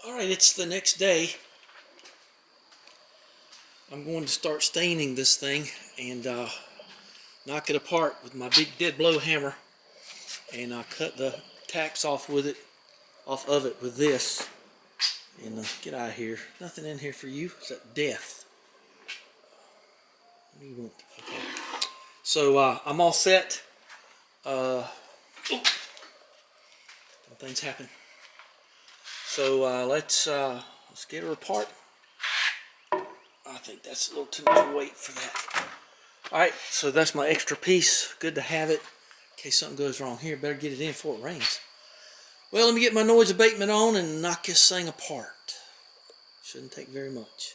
Alright, it's the next day. I'm going to start staining this thing and knock it apart with my big dead blow hammer, and cut the tacks off of it with this, and get out of here. Nothing in here for you. Is that death? What do you want? Okay. So I'm all set. Things happen. So let's get her apart. I think that's a little too much weight for that. Alright, so that's my extra piece. Good to have it in case something goes wrong here. Better get it in before it rains. Well, let me get my noise abatement on and knock this thing apart. Shouldn't take very much.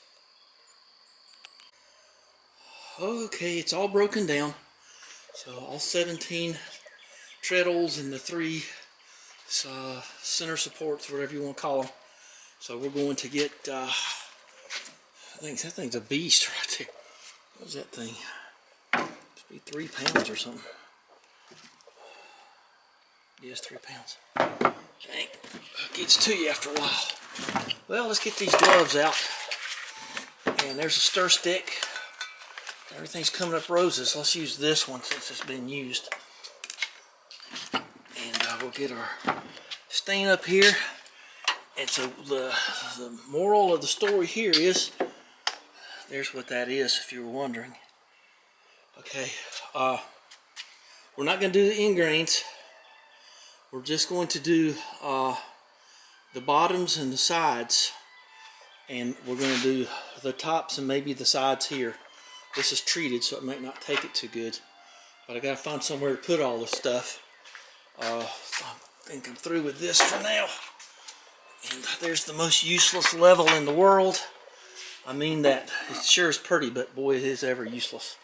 Okay, it's all broken down. So all 17 treadles and the 3 center supports, whatever you want to call them. So we're going to get, I think that thing's a beast right there. What's that thing? Must be 3 pounds or something. Yes, 3 pounds. Dang, it gets to you after a while. Well, let's get these gloves out. And there's a stir stick. Everything's coming up roses. Let's use this one since it's been used. And we'll get our stain up here. And so the moral of the story here is, there's what that is if you were wondering. Okay, we're not going to do the end grains. We're just going to do the bottoms and the sides, and we're going to do the tops and maybe the sides here. This is treated, so it might not take it too good, but I got to find somewhere to put all this stuff. I think I'm through with this for now. And there's the most useless level in the world. I mean that. It sure is pretty, but boy, it is ever useless.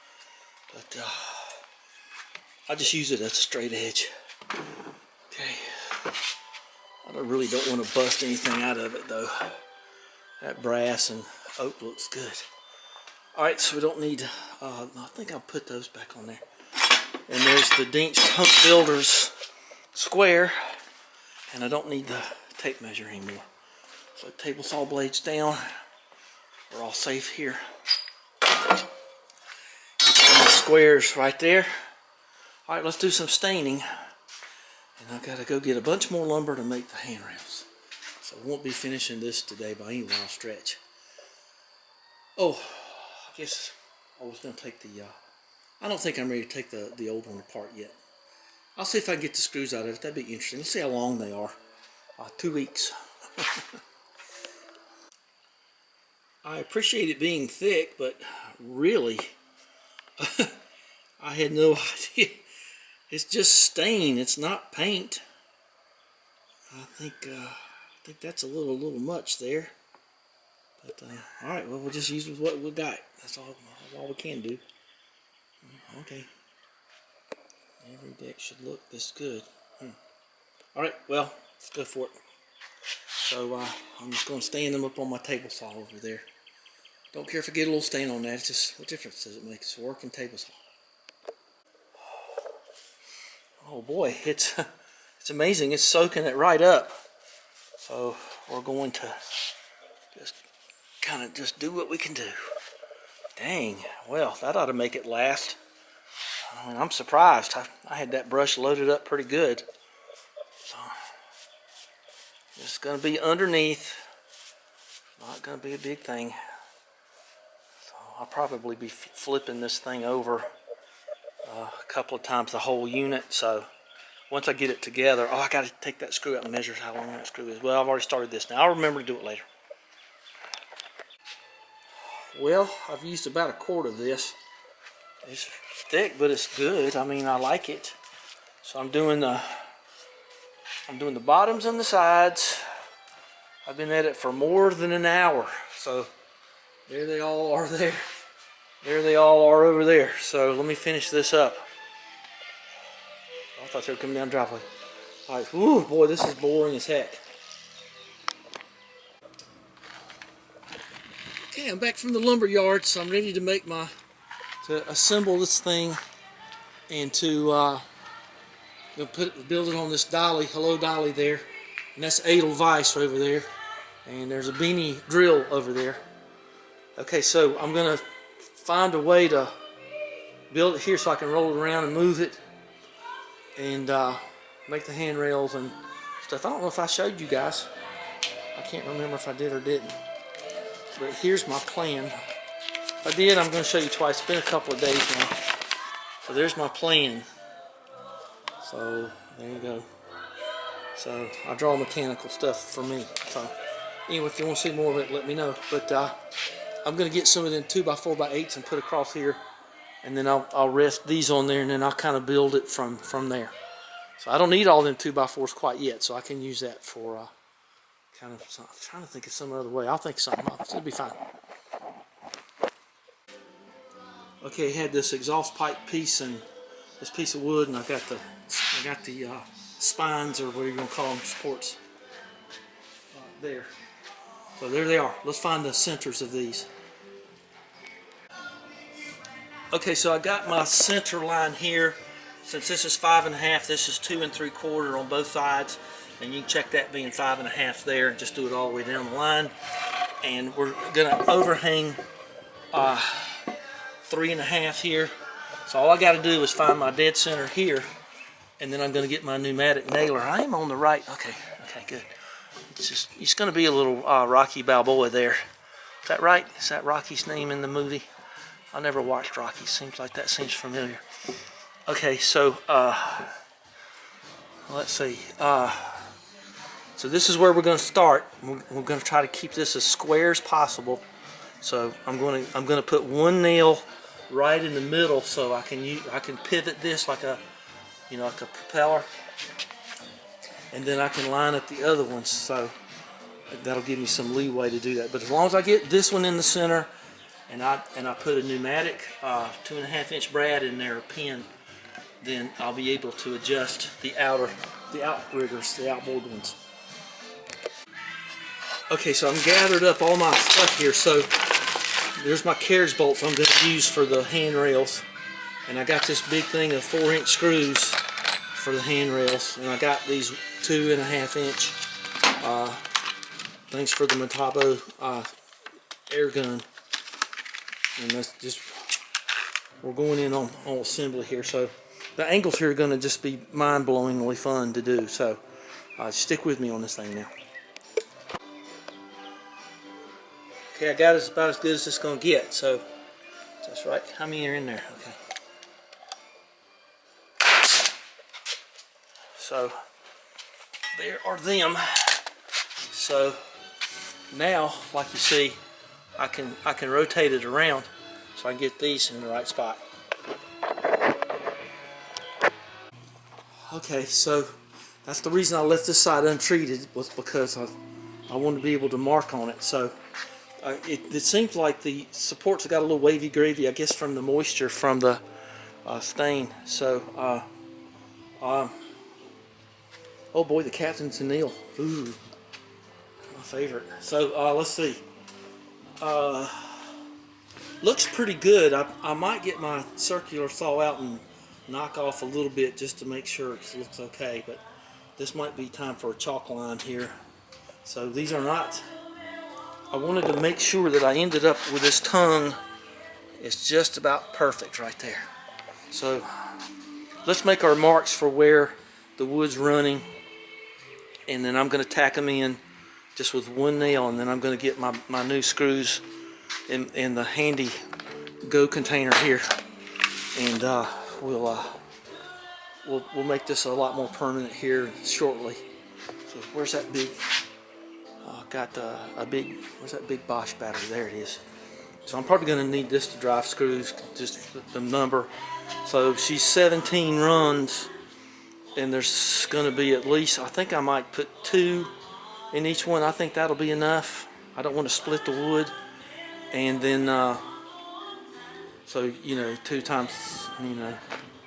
But I just use it as a straight edge. Okay. I really don't want to bust anything out of it though. That brass and oak looks good. Alright, so we don't need, I think I'll put those back on there. And there's the Dinch Hunk Builders square. And I don't need the tape measure anymore. So table saw blades down. We're all safe here. Get some squares right there. Alright, let's do some staining. And I've got to go get a bunch more lumber to make the handrails. So I won't be finishing this today by any wild stretch. Oh, I guess I was going to take the, I don't think I'm ready to take the old one apart yet. I'll see if I can get the screws out of it. That'd be interesting. Let's see how long they are. 2 weeks. I appreciate it being thick, but really, I had no idea. It's just stain. It's not paint. I think that's a little much there. But all right, well, we'll just use what we got. That's all we can do. Okay. Every deck should look this good. All right, well, let's go for it. So I'm just going to stand them up on my table saw over there. Don't care if I get a little stain on that. It's just, what difference does it make? It's a working table saw. Oh boy, it's amazing. It's soaking it right up. So we're going to just kind of just do what we can do. Dang, well, that ought to make it last. I mean, I'm surprised. I had that brush loaded up pretty good. So it's going to be underneath. Not going to be a big thing. So I'll probably be flipping this thing over a couple of times, the whole unit. So once I get it together, I got to take that screw out and measure how long that screw is. Well, I've already started this now. I'll remember to do it later. Well, I've used about a quart of this. It's thick, but it's good. I mean, I like it. So I'm doing the bottoms and the sides. I've been at it for more than an hour. So there they all are there. There they all are over there. So let me finish this up. I thought they were coming down the driveway. All right, whew, boy, this is boring as heck. Okay, I'm back from the lumber yard, so I'm ready to make to assemble this thing and to build it on this dolly. Hello, dolly there. And that's Edelweiss over there. And there's a beanie drill over there. Okay, so I'm gonna find a way to build it here so I can roll it around and move it and make the handrails and stuff. I don't know if I showed you guys. I can't remember if I did or didn't. But here's my plan. If I did, I'm going to show you twice. It's been a couple of days now. So there's my plan. So there you go. So I draw mechanical stuff for me. So anyway, if you want to see more of it, let me know. But I'm going to get some of them 2x4x8s and put across here. And then I'll rest these on there, and then I'll kind of build it from there. So I don't need all them 2x4s quite yet, so I can use that for kind of, I'm trying to think of some other way. I'll think of something else. It'll be fine. Okay, I had this exhaust pipe piece and this piece of wood, and I got the spines, or whatever you're gonna call them, supports there. So there they are. Let's find the centers of these. Okay, so I got my center line here. Since this is 5.5, this is 2 3/4 on both sides, and you can check that being 5.5 there, and just do it all the way down the line. And we're gonna overhang 3.5 here. So all I got to do is find my dead center here, and then I'm gonna get my pneumatic nailer. I am on the right. Okay, good. It's gonna be a little Rocky Balboa there. Is that right? Is that Rocky's name in the movie? I never watched Rocky. Seems like that seems familiar. Okay, so let's see. So this is where we're going to start. We're going to try to keep this as square as possible. So I'm going to put one nail right in the middle, so I can pivot this like a propeller, and then I can line up the other ones. So that'll give me some leeway to do that. But as long as I get this one in the center, and I put a pneumatic 2.5-inch brad in there, a pin, then I'll be able to adjust the outriggers, the outboard ones. Okay, so I'm gathered up all my stuff here. So there's my carriage bolts I'm going to use for the handrails, and I got this big thing of 4-inch screws for the handrails, and I got these 2.5-inch things for the Metabo air gun. And that's just, we're going in on assembly here. So the angles here are going to just be mind-blowingly fun to do. So stick with me on this thing now. Okay, I got it about as good as it's going to get. So that's right. How many are in there? Okay. So there are them. So now, like you see, I can rotate it around so I can get these in the right spot. Okay, so that's the reason I left this side untreated, was because I wanted to be able to mark on it. So it seems like the supports have got a little wavy gravy, I guess, from the moisture from the stain. So oh boy, the Captain Tennille. Ooh, my favorite. So let's see. Looks pretty good. I might get my circular saw out and knock off a little bit just to make sure it looks okay, but this might be time for a chalk line here. So these are not, I wanted to make sure that I ended up with this tongue. It's just about perfect right there. So let's make our marks for where the wood's running, and then I'm going to tack them in just with one nail, and then I'm going to get my new screws in the handy go container here, and we'll make this a lot more permanent here shortly. So where's that big? Got a big. Where's that big Bosch battery? There it is. So I'm probably going to need this to drive screws, just the number. So she's 17 runs, and there's going to be at least, I think I might put 2 in each one. I think that'll be enough. I don't want to split the wood. And then, so, 2 times,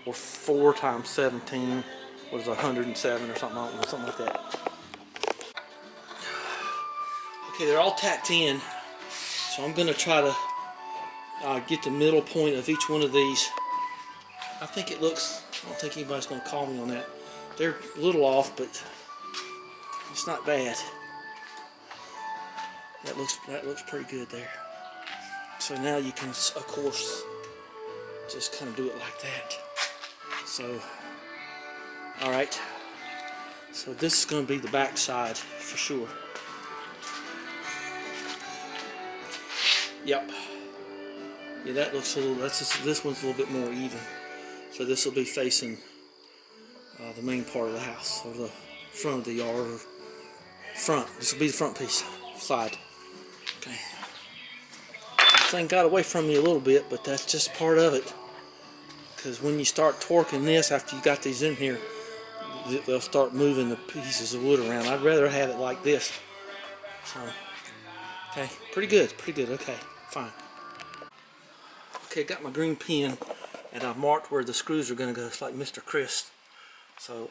or 4 times 17 was 107 or something like that. Okay, they're all tacked in. So I'm going to try to get the middle point of each one of these. I think it looks, I don't think anybody's going to call me on that. They're a little off, but it's not bad. That looks pretty good there. So now you can, of course, just kind of do it like that. So, all right. So this is going to be the back side for sure. Yep. Yeah, that looks a little. This one's a little bit more even. So this will be facing the main part of the house, or the front of the yard, or front. This will be the front piece, side. Okay. The thing got away from me a little bit, but that's just part of it. Because when you start torquing this, after you got these in here, they'll start moving the pieces of wood around. I'd rather have it like this. So, okay, pretty good, okay, fine. Okay, got my green pen, and I've marked where the screws are going to go. It's like Mr. Chris. So,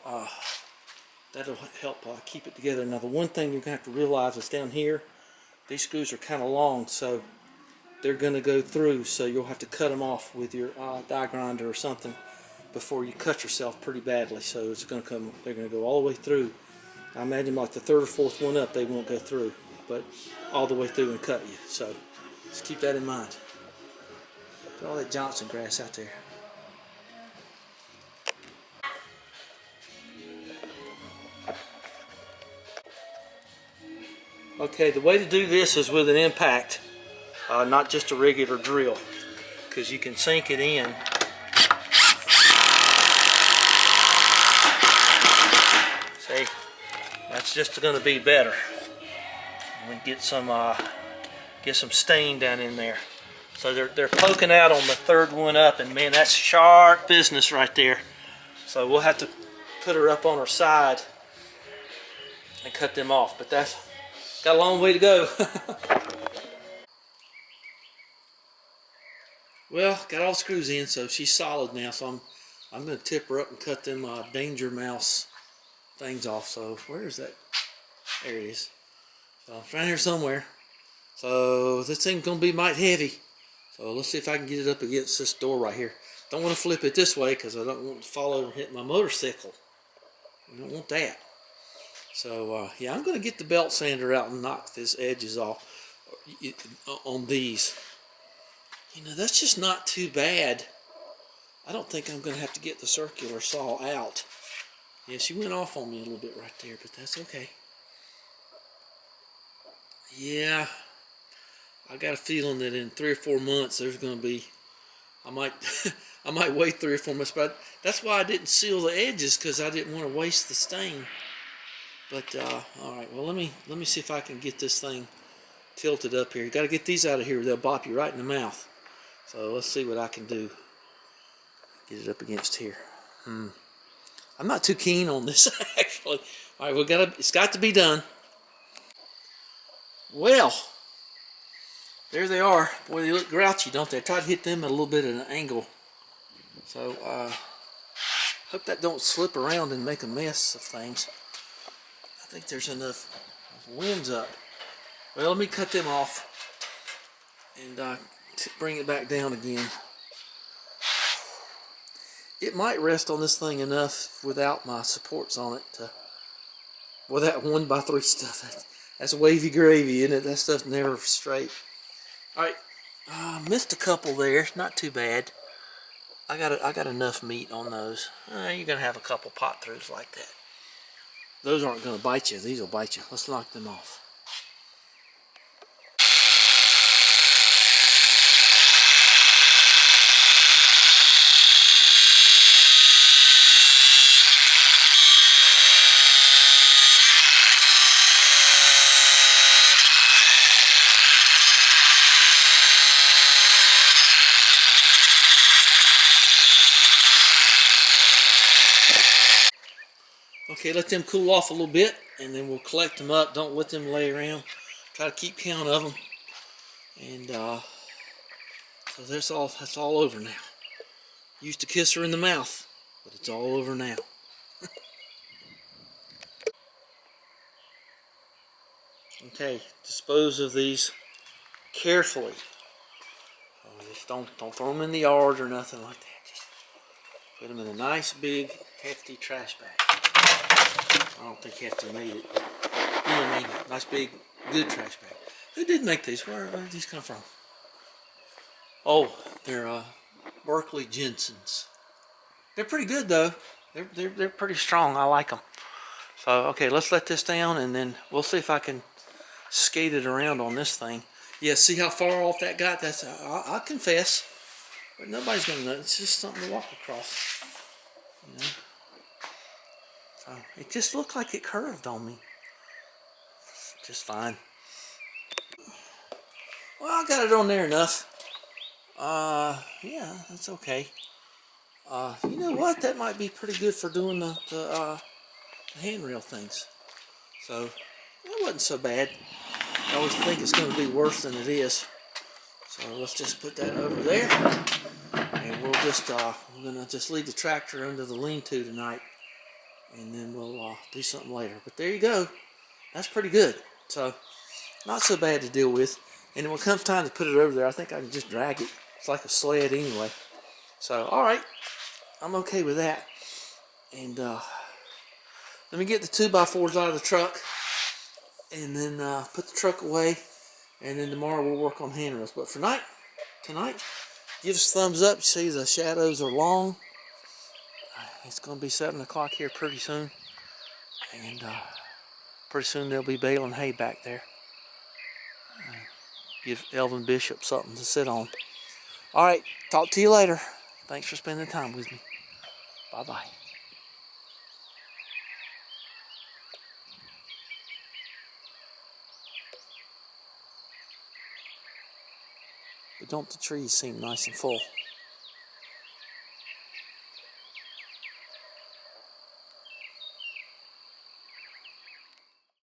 that'll help keep it together. Now, the one thing you're going to have to realize is down here, these screws are kind of long, so they're going to go through, so you'll have to cut them off with your die grinder or something before you cut yourself pretty badly. So it's going to come, they're going to go all the way through. I imagine like the third or fourth one up, they won't go through, but all the way through and cut you. So just keep that in mind. Look at all that Johnson grass out there. Okay, the way to do this is with an impact, not just a regular drill, because you can sink it in. See, that's just going to be better. We get some stain down in there. So they're poking out on the third one up, and man, that's sharp business right there. So we'll have to put her up on her side and cut them off, but that's got a long way to go. Well, got all the screws in, so she's solid now. So I'm going to tip her up and cut them danger mouse things off. So where is that? There it is. So it's right here somewhere. So this thing's going to be mighty heavy. So let's see if I can get it up against this door right here. Don't want to flip it this way because I don't want to fall over and hit my motorcycle. I don't want that. So yeah, I'm going to get the belt sander out and knock these edges off on these. You know, that's just not too bad. I don't think I'm going to have to get the circular saw out. Yeah, she went off on me a little bit right there, but that's okay. Yeah, I got a feeling that in 3 or 4 months there's going to be, I might wait 3 or 4 months, but that's why I didn't seal the edges, because I didn't want to waste the stain. But all right, well let me see if I can get this thing tilted up here. You got to get these out of here; they'll bop you right in the mouth. So let's see what I can do. Get it up against here. I'm not too keen on this actually. All right, it's got to be done. Well, there they are. Boy, they look grouchy, don't they? I try to hit them at a little bit of an angle. So hope that don't slip around and make a mess of things. I think there's enough winds up. Well, let me cut them off and bring it back down again. It might rest on this thing enough without my supports on it to, well, that 1x3 stuff. That's wavy gravy, isn't it? That stuff's never straight. All right, missed a couple there. Not too bad. I got enough meat on those. You're gonna have a couple pot throughs like that. Those aren't gonna bite you. These will bite you. Let's knock them off. Okay, let them cool off a little bit, and then we'll collect them up. Don't let them lay around. Try to keep count of them. And so that's all over now. Used to kiss her in the mouth, but it's all over now. Okay, dispose of these carefully. Just don't throw them in the yard or nothing like that. Just put them in a nice big hefty trash bag. I don't think hefty made it, but you know what I mean. Nice big good trash bag. Who did make these? Where did these come from? Oh, they're Berkeley Jensen's. They're pretty good though. They're pretty strong. I like them. So okay, let's let this down, and then we'll see if I can skate it around on this thing. Yeah, see how far off that got? That's I'll confess, but nobody's gonna know. It's just something to walk across. You know? So it just looked like it curved on me. Just fine. Well, I got it on there enough. Yeah, that's okay. You know what? That might be pretty good for doing the handrail things. So that wasn't so bad. I always think it's going to be worse than it is. So let's just put that over there, and we'll just we're gonna just leave the tractor under the lean-to tonight, and then we'll do something later. But there you go. That's pretty good. So not so bad to deal with. And when it comes time to put it over there, I think I can just drag it. It's like a sled anyway. So all right, I'm okay with that. And let me get the 2x4s out of the truck, and then put the truck away, and then tomorrow we'll work on handrails. But for tonight, give us a thumbs up. You see the shadows are long. It's going to be 7 o'clock here pretty soon, and pretty soon they'll be baling hay back there. Give Elvin Bishop something to sit on. All right, talk to you later. Thanks for spending time with me. Bye-bye. But don't the trees seem nice and full?